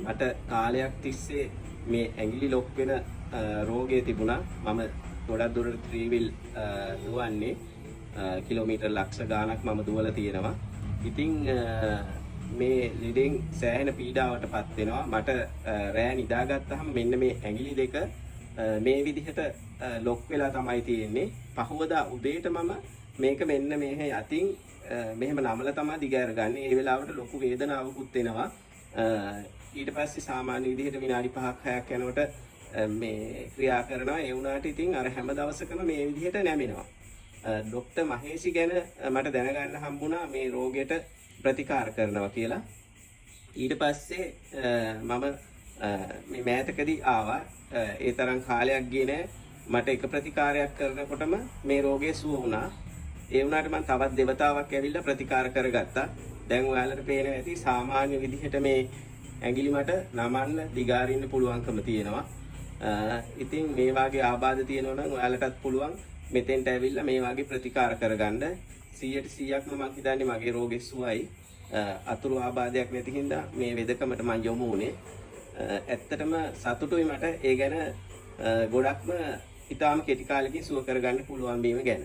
මට කාලයක් තිස්සේ මේ ඇඟිලි ලොක් වෙන රෝගය තිබුණා. මම ගොඩක් දුරට ත්‍රිවිල් දුවන්නේ කිලෝමීටර් ලක්ෂ ගාණක් මම දුවලා තියෙනවා. ඉතින් මේ ලෙඩෙන් සෑහෙන පීඩාවටපත් වෙනවා. මට රෑ නිදාගත්තාම මෙන්න මේ ඇඟිලි දෙක මේ විදිහට ලොක් වෙලා තමයි තියෙන්නේ. පහවදා උදේට මම මේක මෙන්න මෙහෙ යටින් මෙහෙම නමල තමයි දිග අරගන්නේ. ඒ වෙලාවට ලොකු වේදනාවකුත් එනවා. ඊට පස්සේ සාමාන්‍ය විදිහට විනාඩි 5ක් 6ක් යනකොට මේ ක්‍රියා කරනවා. ඒ වුණාට ඉතින් අර හැම දවසකම මේ විදිහට නැමෙනවා. ડોක්ටර් මහේෂි ගැන මට දැනගන්න හම්බුණා මේ රෝගයට ප්‍රතිකාර කරනවා කියලා. ඊට පස්සේ මම මේ මෑතකදී ආවා. ඒ තරම් කාලයක් ගියේ නෑ. මට එක ප්‍රතිකාරයක් කරනකොටම මේ රෝගය සුව වුණා. ඒ වුණාට මම තවත් දෙවතාවක් ඇවිල්ලා ප්‍රතිකාර කරගත්තා. දැන් ඔයාලට පේනවා ඇති සාමාන්‍ය විදිහට මේ ඇඟිලි මට නමන්න දිගාරින්න පුළුවන්කම තියෙනවා. ඉතින් මේ වාගේ ආබාධ තියෙනවා නම් ඔයාලටත් පුළුවන් මෙතෙන්ට ඇවිල්ලා මේ වාගේ ප්‍රතිකාර කරගන්න. 100%ක්ම මම හිතන්නේ මගේ රෝගෙ සුවයි. අතුරු ආබාධයක් නැති හින්දා මේ වෙදකමට මම යොමු වුණේ. ඇත්තටම සතුටුයි මට ඒ ගැන ගොඩක්ම ඉතාලම කෙටි කාලෙකින් සුව කරගන්න පුළුවන් වීම ගැන.